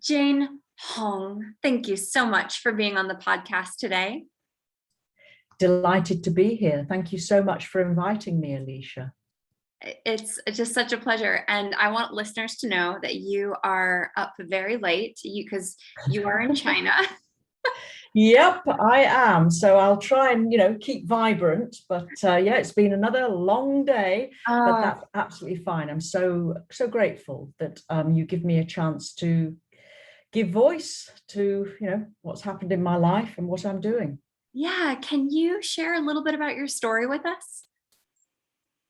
Jane Houng, thank you so much for being on the podcast today. Delighted to be here. Thank you so much for inviting me, Alisha. It's just such a pleasure. And I want listeners to know that you are up very late because you are in China. Yep, I am. So I'll try and, keep vibrant. But yeah, it's been another long day, but that's absolutely fine. I'm so grateful that you give me a chance to give voice to, what's happened in my life and what I'm doing. Yeah. Can you share a little bit about your story with us?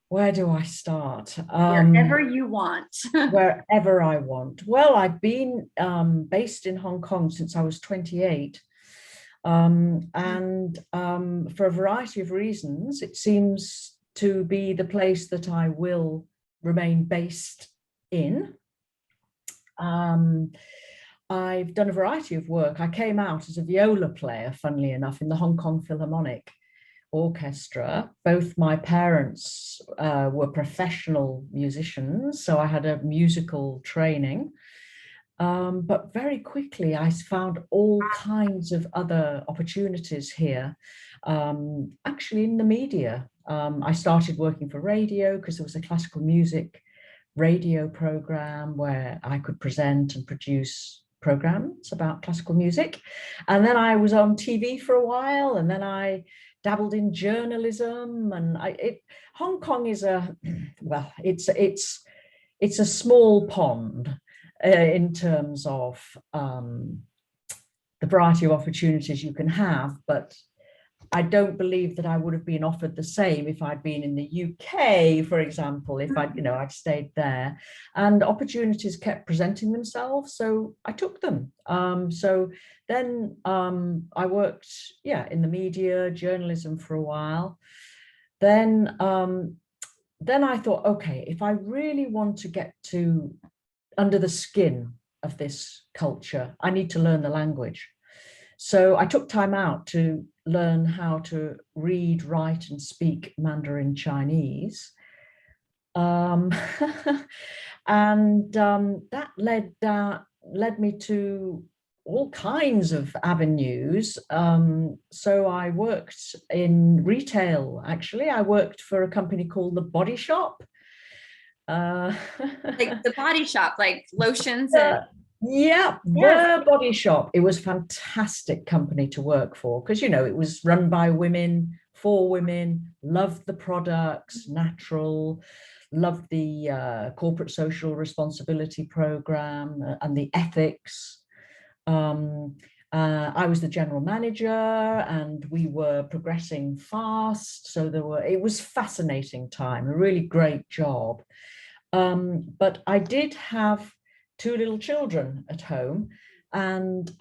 Where do I start? Wherever you want. Wherever I want. Well, I've been based in Hong Kong since I was 28. And for a variety of reasons, it seems to be the place that I will remain based in. I've done a variety of work. I came out as a viola player, funnily enough, in the Hong Kong Philharmonic Orchestra. Both my parents were professional musicians, so I had a musical training. But very quickly, I found all kinds of other opportunities here, actually in the media. I started working for radio because there was a classical music radio program where I could present and produce programs about classical music. And then I was on TV for a while, and then I dabbled in journalism. And Hong Kong is it's a small pond in terms of the variety of opportunities you can have, but I don't believe that I would have been offered the same if I'd been in the UK, for example, if I'd stayed there. And opportunities kept presenting themselves, so I took them. So then I worked, in the media, journalism for a while. Then I thought, okay, if I really want to get to under the skin of this culture, I need to learn the language. So I took time out to learn how to read, write, and speak Mandarin Chinese. And that led me to all kinds of avenues. So I worked in retail, actually. I worked for a company called The Body Shop. Like the body shop, like lotions and The Body Shop. It was a fantastic company to work for because it was run by women, for women, loved the products, natural, loved the corporate social responsibility program and the ethics. I was the general manager, and we were progressing fast. So it was fascinating time, a really great job. But I did have two little children at home, and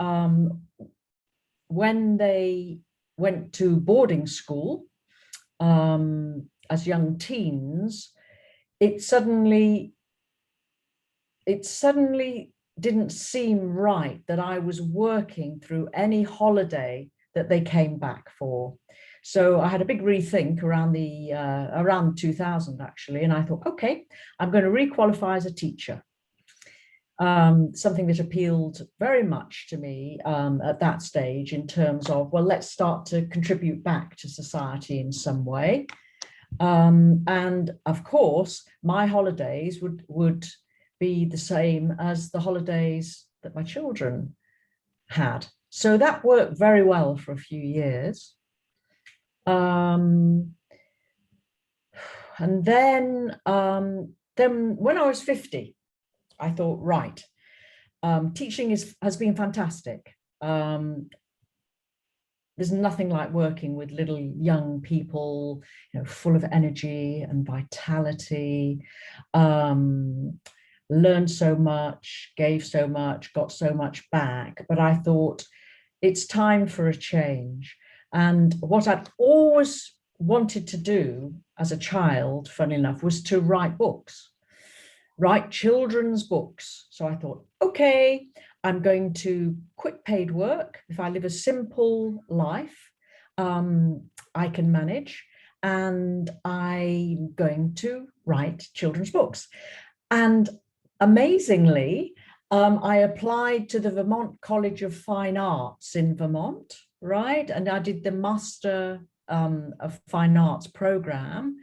when they went to boarding school as young teens, it suddenly didn't seem right that I was working through any holiday that they came back for. So I had a big rethink around 2000, actually, and I thought, okay, I'm going to requalify as a teacher. Something that appealed very much to me at that stage in terms of, well, let's start to contribute back to society in some way. And of course, my holidays would be the same as the holidays that my children had. So that worked very well for a few years. And then when I was 50, I thought, right, teaching has been fantastic. There's nothing like working with little young people, full of energy and vitality. Learned so much, gave so much, got so much back. But I thought it's time for a change. And what I'd always wanted to do as a child, funny enough, was to write books, write children's books. So I thought, okay, I'm going to quit paid work. If I live a simple life, I can manage, and I'm going to write children's books. And amazingly, I applied to the Vermont College of Fine Arts in Vermont, right? And I did the Master of Fine Arts program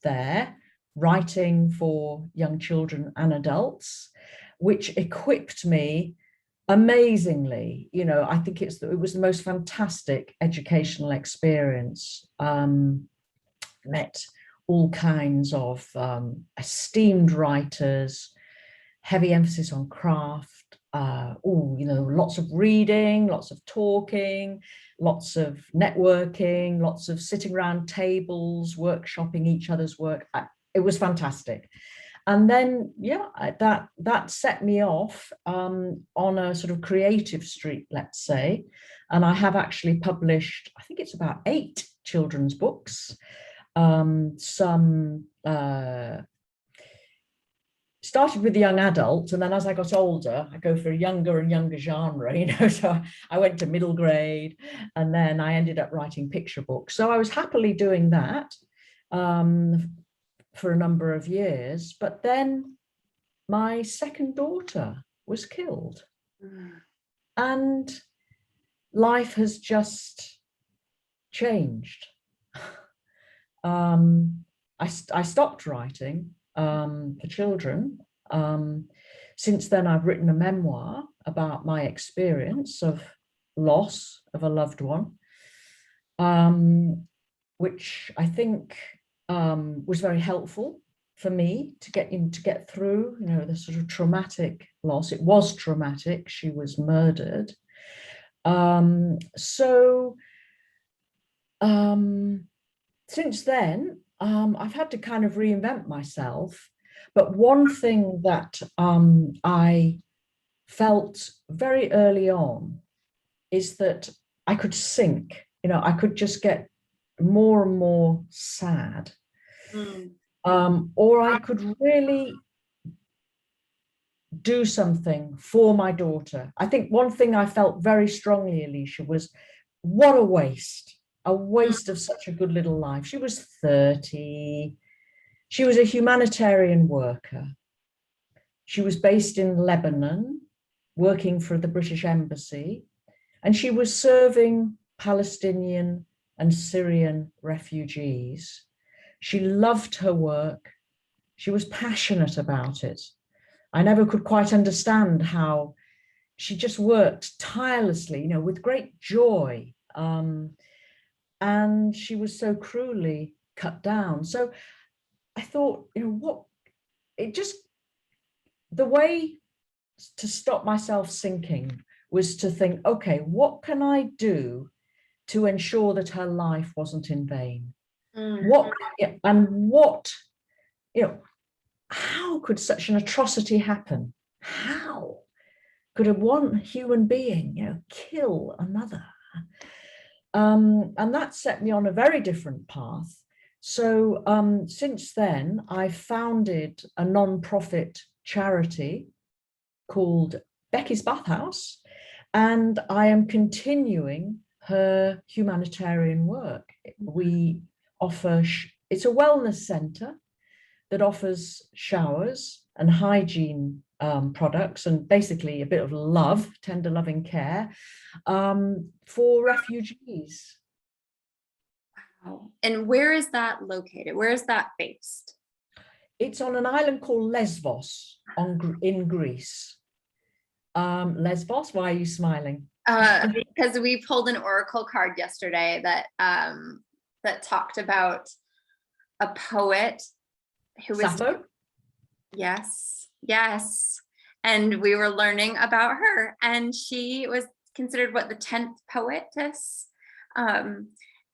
there, writing for young children and adults, which equipped me amazingly. You know, I think it was the most fantastic educational experience. Met all kinds of esteemed writers, heavy emphasis on craft, lots of reading, lots of talking, lots of networking, lots of sitting around tables, workshopping each other's work. It was fantastic. And then, yeah, that set me off on a sort of creative street, let's say. And I have actually published, I think it's about 8 children's books. Some started with the young adult, and then as I got older, I go for a younger and younger genre, you know, so I went to middle grade, and then I ended up writing picture books. So I was happily doing that for a number of years, but then my second daughter was killed. And life has just changed. I stopped writing for children. Since then, I've written a memoir about my experience of loss of a loved one, which I think was very helpful for me to get through, you know, the sort of traumatic loss. It was traumatic. She was murdered. Since then, I've had to kind of reinvent myself. But one thing that I felt very early on is that I could sink, you know, I could just get more and more sad. Or I could really do something for my daughter. I think one thing I felt very strongly, Alisha, was what a waste of such a good little life. She was 30. She was a humanitarian worker. She was based in Lebanon, working for the British Embassy, and she was serving Palestinian and Syrian refugees. She loved her work. She was passionate about it. I never could quite understand how she just worked tirelessly, you know, with great joy. And she was so cruelly cut down. So I thought, you know, the way to stop myself sinking was to think, okay, what can I do to ensure that her life wasn't in vain? How could such an atrocity happen? How could one human being, you know, kill another? And that set me on a very different path. So since then, I founded a non-profit charity called Becky's Bathhouse, and I am continuing her humanitarian work. We offer, it's a wellness center that offers showers and hygiene products and basically a bit of love, tender loving care for refugees. Wow. And where is that located? Where is that based? It's on an island called Lesbos in Greece. Lesbos, why are you smiling? Because we pulled an oracle card yesterday that that talked about a poet who was Sappho? Yes. And we were learning about her, and she was considered the 10th poetess,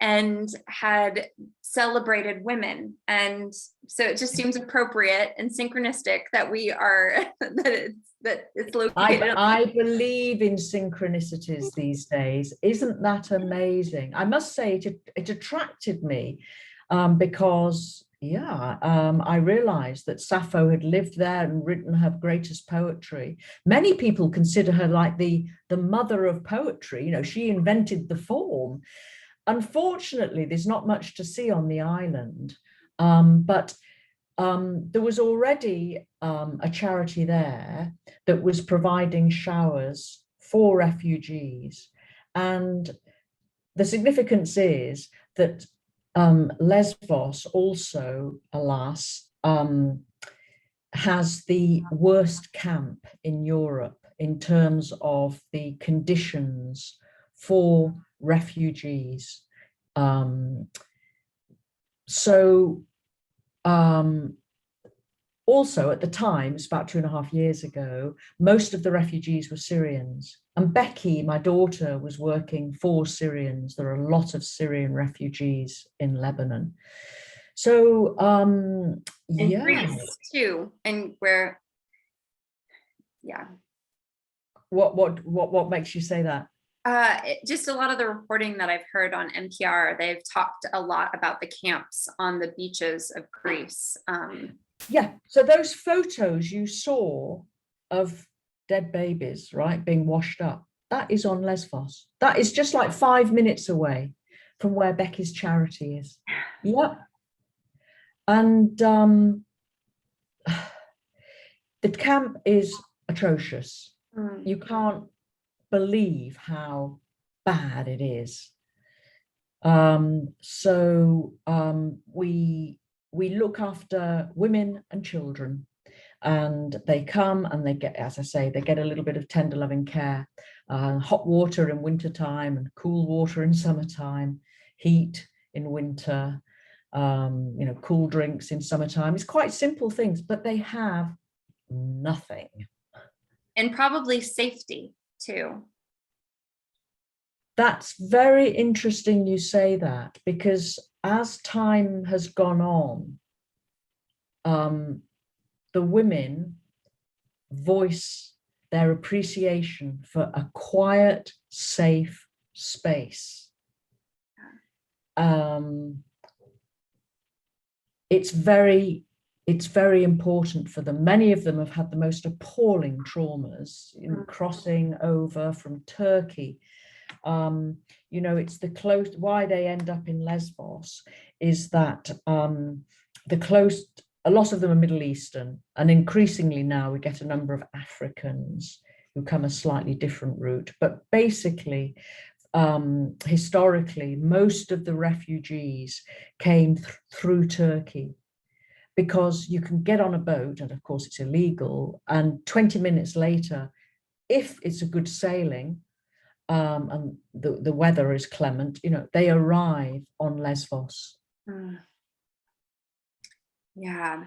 and had celebrated women. And so it just seems appropriate and synchronistic that we are that it's located. I believe in synchronicities these days. Isn't that amazing? I must say it attracted me because I realized that Sappho had lived there and written her greatest poetry. Many people consider her like the mother of poetry. You know, she invented the form. Unfortunately, there's not much to see on the island, but there was already a charity there that was providing showers for refugees. And the significance is that Lesbos also, alas, has the worst camp in Europe in terms of the conditions for refugees. Also at the time, it's about 2.5 years ago, most of the refugees were Syrians. And Becky, my daughter, was working for Syrians. There are a lot of Syrian refugees in Lebanon. So, yeah. Greece too, and where, yeah. What makes you say that? Just a lot of the reporting that I've heard on NPR, they've talked a lot about the camps on the beaches of Greece. Yeah, so those photos you saw of dead babies, right, being washed up, that is on Lesbos. That is just like 5 minutes away from where Becky's charity is. Yep. And the camp is atrocious. You can't believe how bad it is. We look after women and children, and they come and they get, as I say, they get a little bit of tender loving care, hot water in wintertime and cool water in summertime, heat in winter, cool drinks in summertime. It's quite simple things, but they have nothing. And probably safety too. That's very interesting you say that, because as time has gone on, the women voice their appreciation for a quiet, safe space. It's very important for them. Many of them have had the most appalling traumas in crossing over from Turkey. It's the close, why they end up in Lesbos is that a lot of them are Middle Eastern, and increasingly now we get a number of Africans who come a slightly different route. But basically, historically, most of the refugees came through Turkey, because you can get on a boat, and of course it's illegal, and 20 minutes later, if it's a good sailing, and the weather is clement, they arrive on Lesbos. Yeah,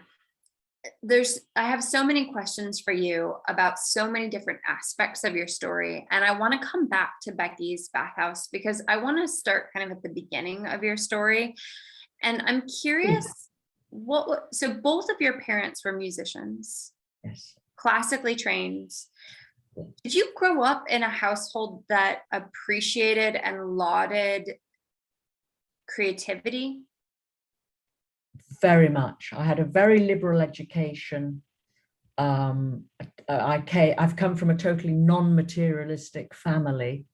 I have so many questions for you about so many different aspects of your story, and I want to come back to Becky's Bathhouse because I want to start kind of at the beginning of your story. And I'm curious, so both of your parents were musicians? Yes. Classically trained. Did you grow up in a household that appreciated and lauded creativity? Very much. I had a very liberal education. I've come from a totally non-materialistic family.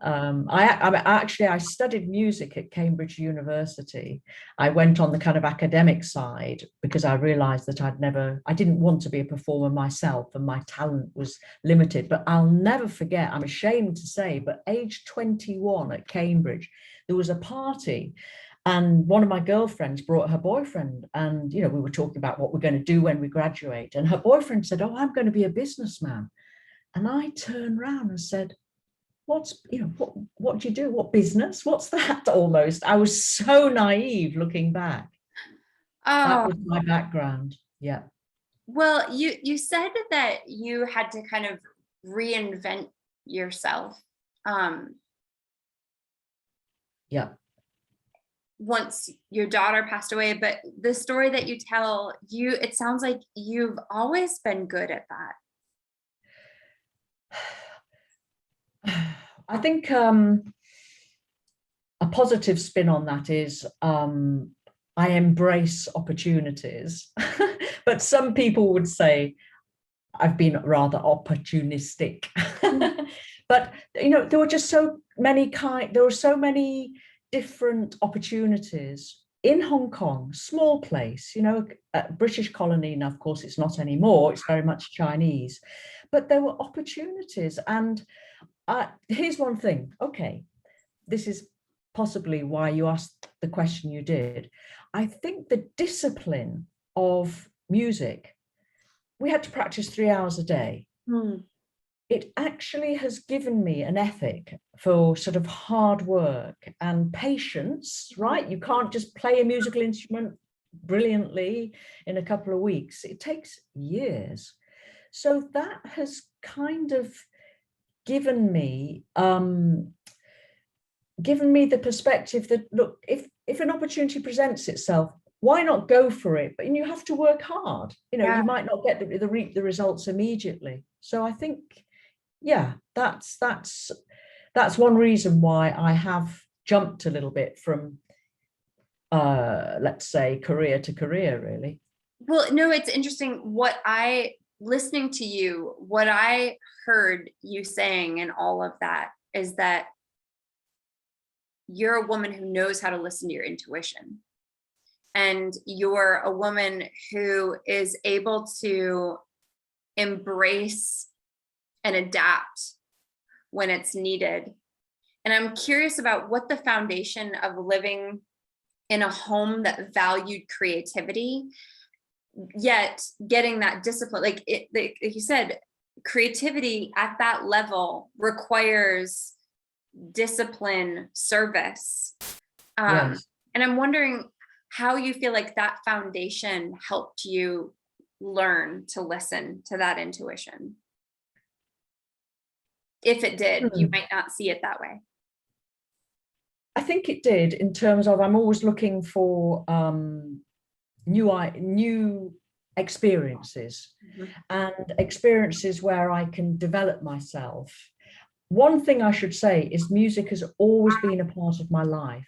I studied music at Cambridge University. I went on the kind of academic side because I realized that I didn't want to be a performer myself, and my talent was limited. But I'll never forget, I'm ashamed to say, but age 21 at Cambridge, there was a party, and one of my girlfriends brought her boyfriend, and we were talking about what we're going to do when we graduate, and her boyfriend said, "Oh, I'm going to be a businessman." And I turned around and said, what do you do? What business? What's that? Almost. I was so naive looking back. That was my background. Yeah. Well, you said that you had to kind of reinvent yourself. Yeah. Once your daughter passed away, but the story that you tell, it sounds like you've always been good at that. I think a positive spin on that is I embrace opportunities, but some people would say I've been rather opportunistic. But there were just so many different opportunities in Hong Kong, small place, you know, a British colony. Now, of course, it's not anymore. It's very much Chinese, but there were opportunities. And here's one thing. Okay, this is possibly why you asked the question you did. I think the discipline of music, we had to practice 3 hours a day. It actually has given me an ethic for sort of hard work and patience, right? You can't just play a musical instrument brilliantly in a couple of weeks. It takes years. So that has kind of given me the perspective that, look, if an opportunity presents itself, why not go for it? But you have to work hard. You know, you might not get the results immediately. So I think, yeah, that's one reason why I have jumped a little bit from, let's say, career to career, really. Well, no, it's interesting. Listening to you, what I heard you saying in all of that is that you're a woman who knows how to listen to your intuition. And you're a woman who is able to embrace and adapt when it's needed. And I'm curious about what the foundation of living in a home that valued creativity, yet getting that discipline, like you said, creativity at that level requires discipline, service. Yes. And I'm wondering how you feel like that foundation helped you learn to listen to that intuition. If it did, you might not see it that way. I think it did, in terms of, I'm always looking for new experiences, and experiences where I can develop myself. One thing I should say is music has always been a part of my life.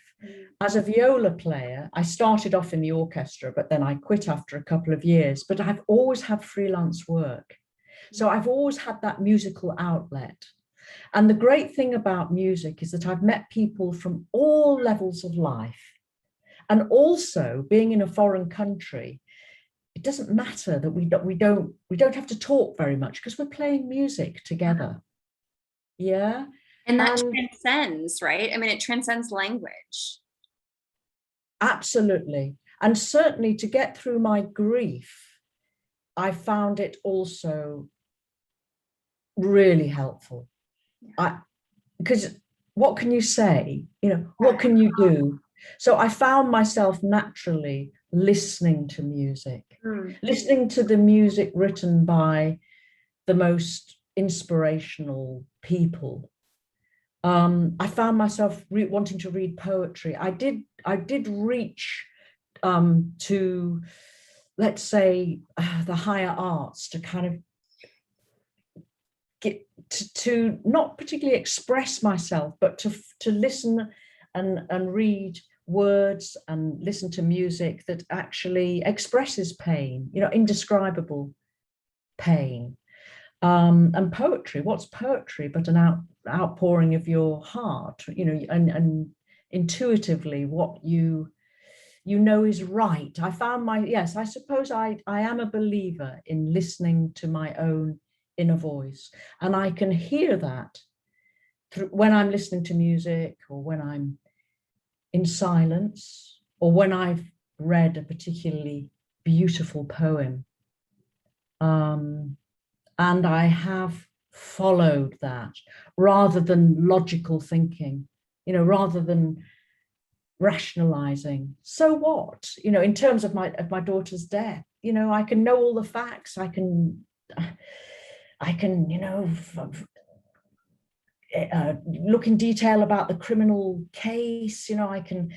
As a viola player, I started off in the orchestra, but then I quit after a couple of years. But I've always had freelance work. So I've always had that musical outlet. And the great thing about music is that I've met people from all levels of life. And also, being in a foreign country, it doesn't matter that we don't have to talk very much, because we're playing music together. Yeah. And that transcends, right? I mean, it transcends language. Absolutely. And certainly to get through my grief, I found it also really helpful. Because what can you say? You know, what can you do? So I found myself naturally listening to music, listening to the music written by the most inspirational people. I found myself wanting to read poetry. I did reach to, let's say, the higher arts, to kind of get to not particularly express myself, but to listen and read words and listen to music that actually expresses pain, you know, indescribable pain. And poetry, what's poetry but an outpouring of your heart, you know, and intuitively what you know is right. I found I suppose I am a believer in listening to my own inner voice, and I can hear that when I'm listening to music, or when I'm in silence, or when I've read a particularly beautiful poem. And I have followed that rather than logical thinking, you know, rather than rationalizing. So what, you know, in terms of my daughter's death, you know, I can know all the facts. I can, you know, look in detail about the criminal case, you know, I can,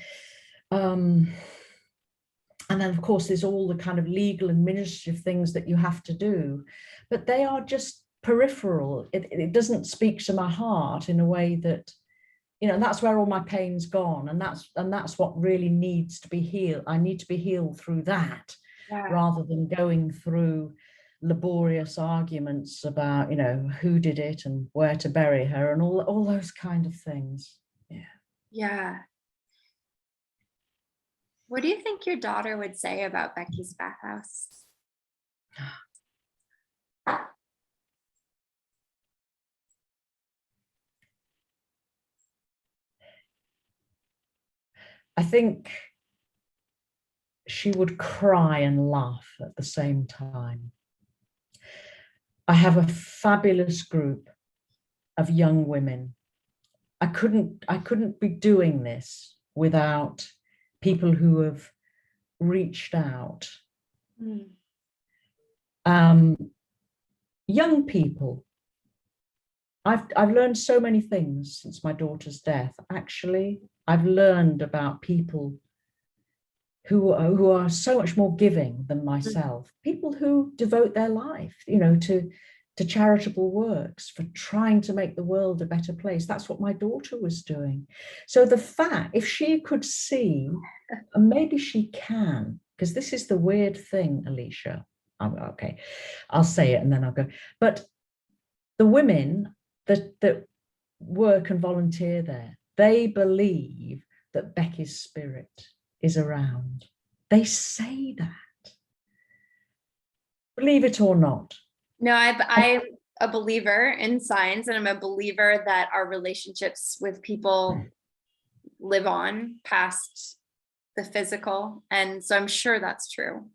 and then, of course, there's all the kind of legal and administrative things that you have to do, but they are just peripheral. It doesn't speak to my heart in a way that, you know, and that's where all my pain's gone. And that's what really needs to be healed. I need to be healed through that, rather than going through laborious arguments about, you know, who did it and where to bury her and all those kind of things. Yeah. Yeah. What do you think your daughter would say about Becky's Bathhouse? I think she would cry and laugh at the same time. I have a fabulous group of young women. I couldn't be doing this without people who have reached out. Young people. I've learned so many things since my daughter's death. Actually, I've learned about people who are so much more giving than myself. People who devote their life, to charitable works, for trying to make the world a better place. That's what my daughter was doing. So the fact, if she could see, and maybe she can, because this is the weird thing, Alisha. Okay, I'll say it and then I'll go. But the women that work and volunteer there, they believe that Becky's spirit is around. They say that. Believe it or not. No, I'm a believer in science, and I'm a believer that our relationships with people live on past the physical. And so I'm sure that's true.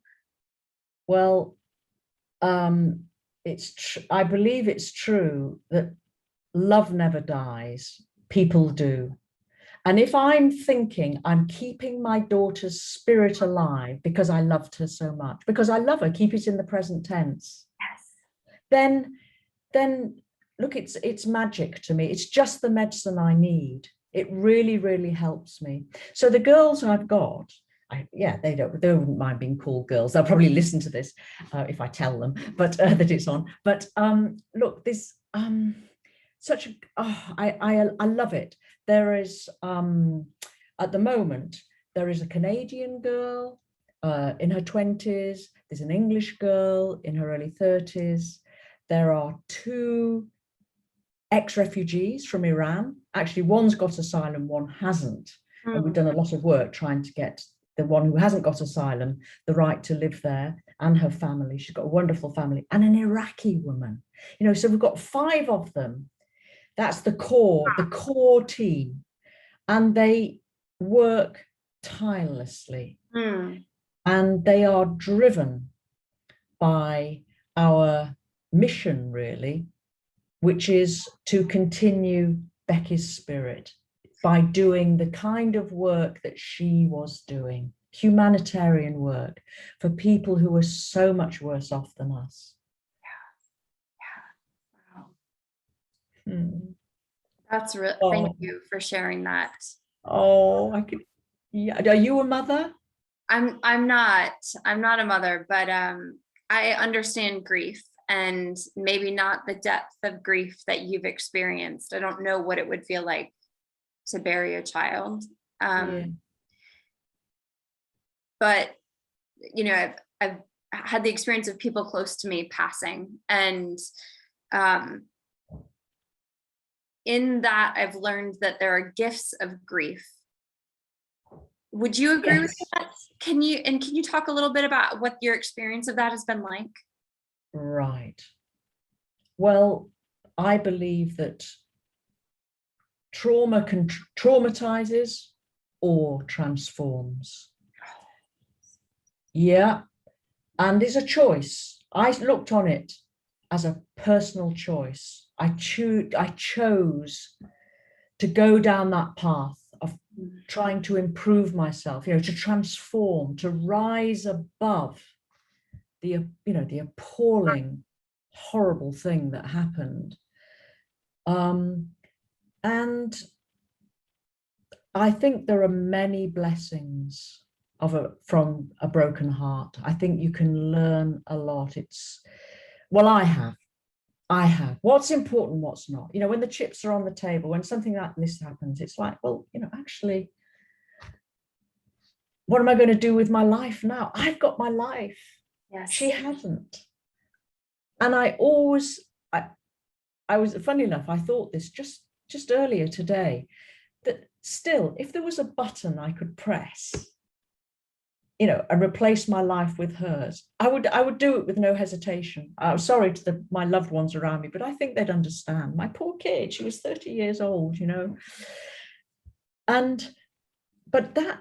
Well, I believe it's true that love never dies. People do. And if I'm thinking I'm keeping my daughter's spirit alive because I loved her so much, because I love her, keep it in the present tense. Yes. Then look, it's magic to me. It's just the medicine I need. It really, really helps me. So the girls I've got, they wouldn't mind being called girls. They'll probably listen to this if I tell them, but that it's on. But look, this I love it. There is at the moment there is a Canadian girl in her 20s. There's an English girl in her early 30s. There are 2 ex-refugees from Iran. Actually, one's got asylum, one hasn't. And we've done a lot of work trying to get the one who hasn't got asylum the right to live there, and her family. She's got a wonderful family, and an Iraqi woman. So we've got 5 of them. That's the core team. And they work tirelessly. And they are driven by our mission, really, which is to continue Becky's spirit by doing the kind of work that she was doing, humanitarian work for people who are so much worse off than us. Wow. That's real. Thank you for sharing that. I could. Yeah. Are you a mother? I'm not a mother, but I understand grief, and maybe not the depth of grief that you've experienced. I don't know what it would feel like to bury a child. But I've had the experience of people close to me passing, and in that I've learned that there are gifts of grief. Would you agree with that? Can you talk a little bit about what your experience of that has been like? Right. Well, I believe that trauma traumatizes or transforms. Yeah. And it's a choice. I looked on it as a personal choice. I chose to go down that path of trying to improve myself, to transform, to rise above the appalling, horrible thing that happened. And I think there are many blessings from a broken heart. I think you can learn a lot. I have. What's important, what's not. When the chips are on the table, when something like this happens, it's like, well, actually, what am I going to do with my life now? I've got my life. Yes. She hasn't. And I was, funny enough, I thought this just earlier today, that still, if there was a button I could press you know, and replace my life with hers, I would do it with no hesitation. I'm sorry to my loved ones around me, but I think they'd understand. My poor kid, she was 30 years old, you know. And, but that,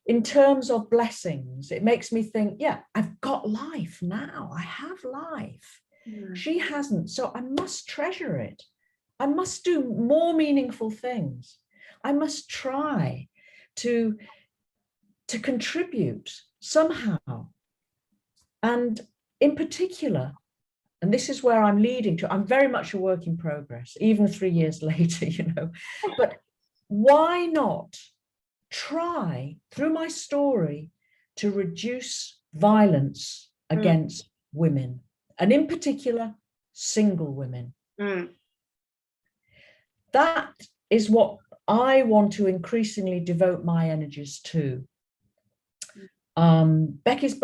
in terms of blessings, it makes me think, yeah, I've got life now. I have life. She hasn't, so I must treasure it. I must do more meaningful things. I must try to contribute somehow. And in particular, and this is where I'm leading to, I'm very much a work in progress, even 3 years later, you know, but why not try through my story to reduce violence against women, and in particular, single women. That is what I want to increasingly devote my energies to. Beckys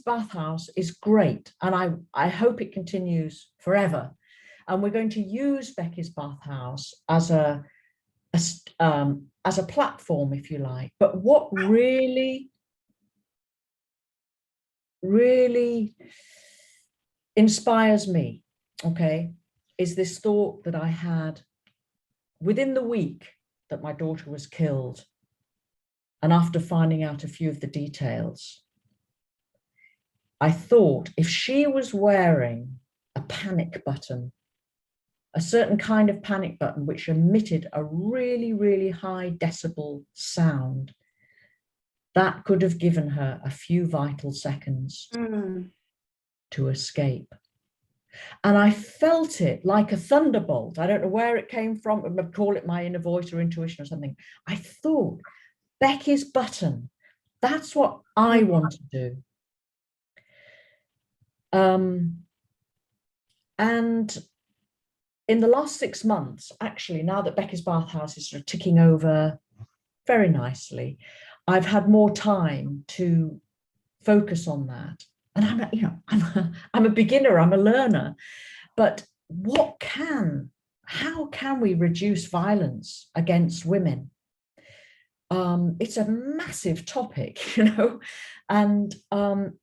Bathhouse is great, and I hope it continues forever. And we're going to use Beckys Bathhouse as a platform, if you like. But what really inspires me, okay, is this thought that I had within the week that my daughter was killed. And after finding out a few of the details, I thought if she was wearing a panic button, a certain kind of panic button which emitted a really, really high decibel sound, that could have given her a few vital seconds to escape. And I felt it like a thunderbolt. I don't know where it came from. I call it my inner voice or intuition or something. I thought, Becky's button, that's what I want to do. And in the last 6 months, actually, now that Beckys Bathhouse is sort of ticking over very nicely, I've had more time to focus on that. And I'm a beginner, I'm a learner, but how can we reduce violence against women? It's a massive topic, you know, and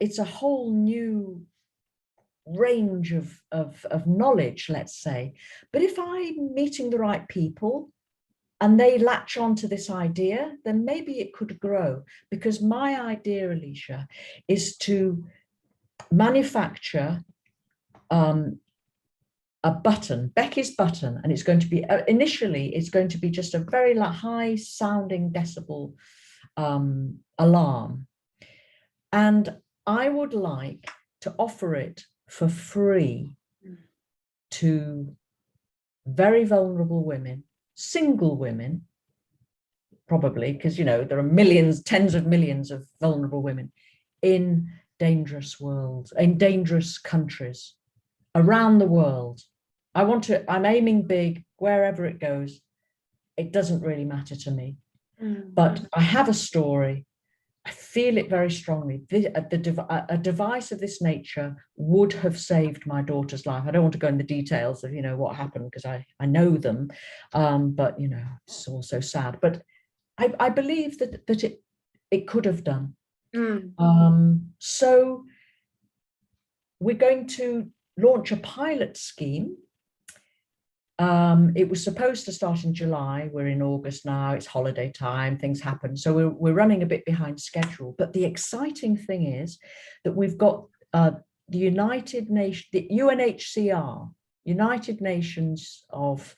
it's a whole new range of knowledge, let's say. But if I'm meeting the right people and they latch on to this idea, then maybe it could grow. Because my idea, Alisha, is to manufacture a button, Becky's button, and it's going to be, initially, it's going to be just a very high sounding decibel alarm. And I would like to offer it for free to very vulnerable women, single women, probably, because, you know, there are millions, tens of millions of vulnerable women in dangerous worlds, in dangerous countries around the world. I'm aiming big wherever it goes. It doesn't really matter to me, but I have a story. I feel it very strongly. A device of this nature would have saved my daughter's life. I don't want to go into the details of, you know, what happened, because I know them, but, you know, it's all so sad. But I believe that it could have done. So we're going to launch a pilot scheme. It was supposed to start in July. We're in August now. It's holiday time. Things happen. So we're running a bit behind schedule. But the exciting thing is that we've got the United Nations, the UNHCR, United Nations of,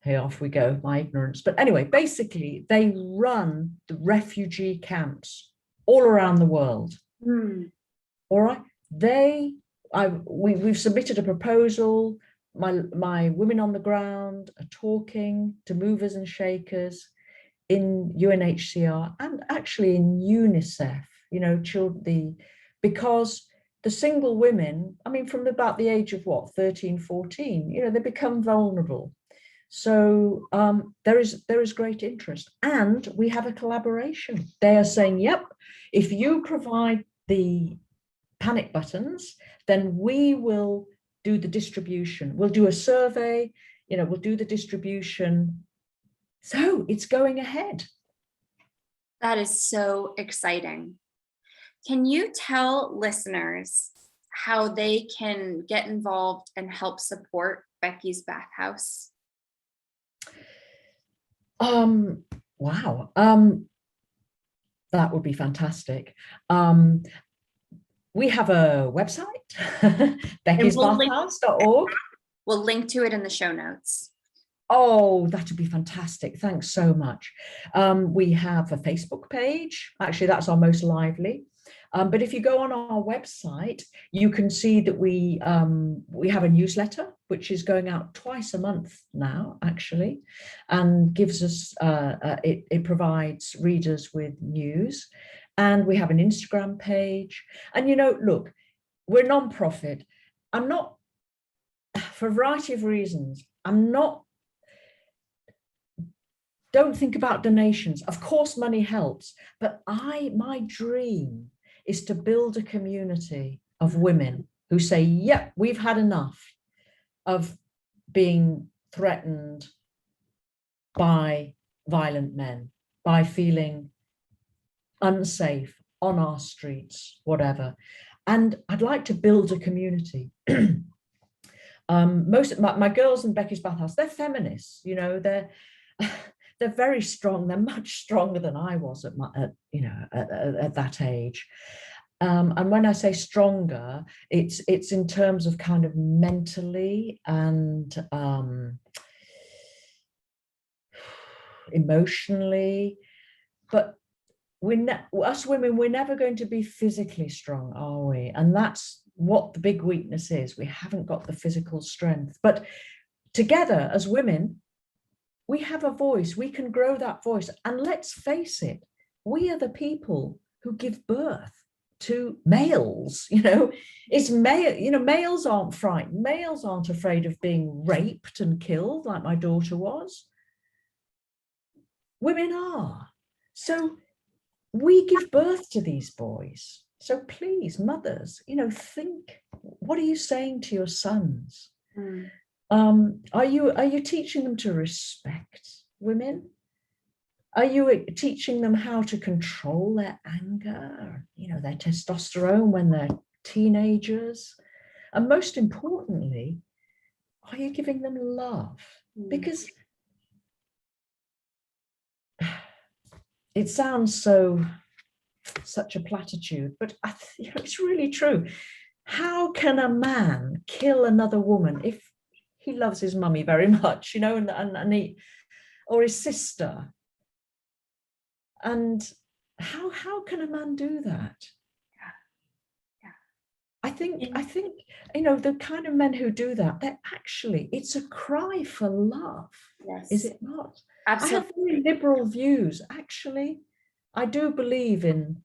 here off we go, my ignorance. But anyway, basically, they run the refugee camps all around the world. All right. We've submitted a proposal. My women on the ground are talking to movers and shakers in UNHCR and actually in UNICEF, you know, because the single women, I mean, from about the age of what, 13, 14, you know, they become vulnerable. So there is great interest, and we have a collaboration. They are saying, yep, if you provide the panic buttons, then we will do the distribution. We'll do a survey, you know, we'll do the distribution So it's going ahead. That is so exciting. Can you tell listeners how they can get involved and help support Becky's Bathhouse? Wow. That would be fantastic. We have a website, beckysbathhouse.org. We'll link to it in the show notes. Oh, that would be fantastic. Thanks so much. We have a Facebook page. Actually, that's our most lively. But if you go on our website, you can see that we have a newsletter, which is going out twice a month now, actually, and gives us, it provides readers with news. And we have an Instagram page. And, look, we're non-profit. I'm not, for a variety of reasons, don't think about donations. Of course, money helps, but my dream is to build a community of women who say, yep, we've had enough of being threatened by violent men, by feeling unsafe on our streets, whatever. And I'd like to build a community. Most of my girls in Becky's Bathhouse, they're feminists, they're very strong. They're much stronger than I was at that age. And when I say stronger, it's in terms of kind of mentally and emotionally. But us women, we're never going to be physically strong, are we? And that's what the big weakness is. We haven't got the physical strength. But together as women, we have a voice. We can grow that voice. And let's face it, we are the people who give birth to males. It's male. Males aren't frightened. Males aren't afraid of being raped and killed like my daughter was. Women are. So we give birth to these boys. So please, mothers, think, what are you saying to your sons? Are you teaching them to respect women? Are you teaching them how to control their anger, their testosterone when they're teenagers? And most importantly, are you giving them love? Because it sounds such a platitude, but it's really true. How can a man kill another woman if he loves his mummy very much, and he, or his sister? And how can a man do that? Yeah. I think the kind of men who do that, it's a cry for love. Yes. Is it not? Absolutely. I have very liberal views, actually. I do believe in,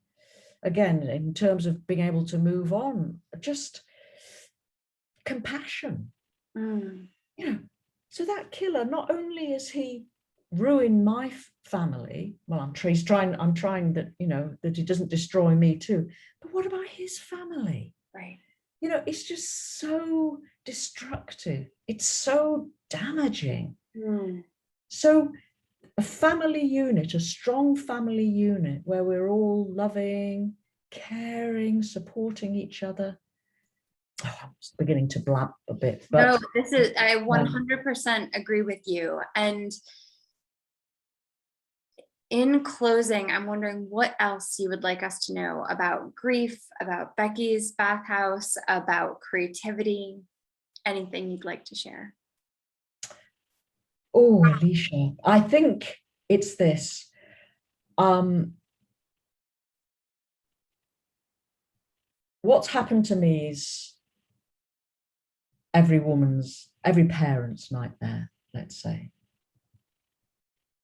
again, in terms of being able to move on, just compassion. So that killer, not only is he ruined my family, well, I'm trying that, that he doesn't destroy me too, but what about his family? Right. It's just so destructive. It's so damaging. So a family unit, a strong family unit where we're all loving, caring, supporting each other. Oh, I'm beginning to blab a bit, but no, I 100% agree with you. And in closing, I'm wondering what else you would like us to know about grief, about Becky's Bathhouse, about creativity, anything you'd like to share. Oh, Alisha, I think it's this. What's happened to me is every parent's nightmare, let's say.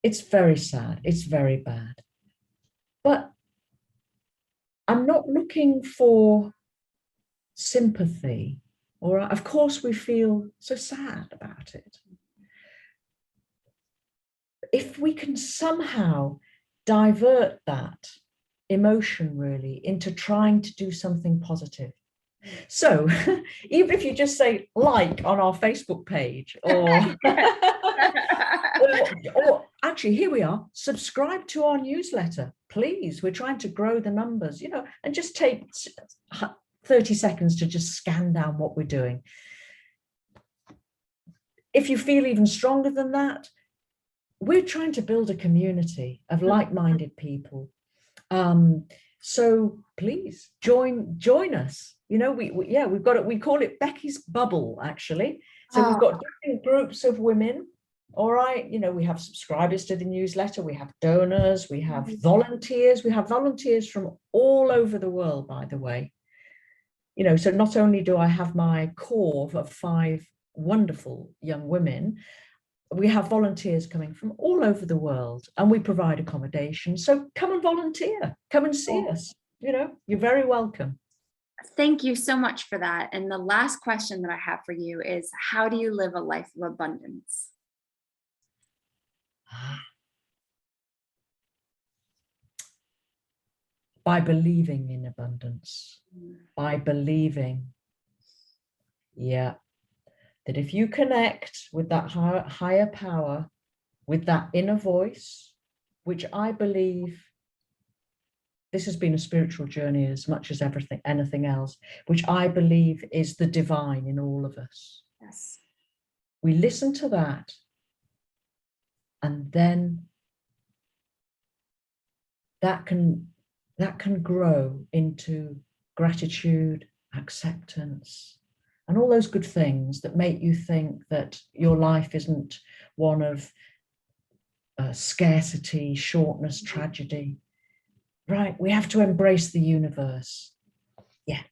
It's very sad. It's very bad. But I'm not looking for sympathy, or of course we feel so sad about it. If we can somehow divert that emotion really into trying to do something positive. So even if you just say like on our Facebook page or actually, here we are. Subscribe to our newsletter, please. We're trying to grow the numbers, and just take 30 seconds to just scan down what we're doing. If you feel even stronger than that, we're trying to build a community of like-minded people. So please join us. We call it Becky's bubble, actually. So we've got different groups of women. All right, we have subscribers to the newsletter, we have donors, we have volunteers, from all over the world, by the way. So not only do I have my core of 5 wonderful young women, we have volunteers coming from all over the world, and we provide accommodation. So come and volunteer, come and see us. You're very welcome. Thank you so much for that. And the last question that I have for you is, how do you live a life of abundance? By believing in abundance, by believing, that if you connect with that higher power, with that inner voice, which I believe, this has been a spiritual journey as much as anything else, which I believe is the divine in all of us. Yes. We listen to that, and then that can grow into gratitude, acceptance, and all those good things that make you think that your life isn't one of scarcity, shortness, tragedy. Right? We have to embrace the universe. Yeah.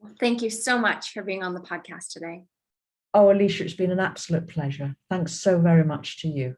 Well, thank you so much for being on the podcast today. Oh, Alisha, it's been an absolute pleasure. Thanks so very much to you.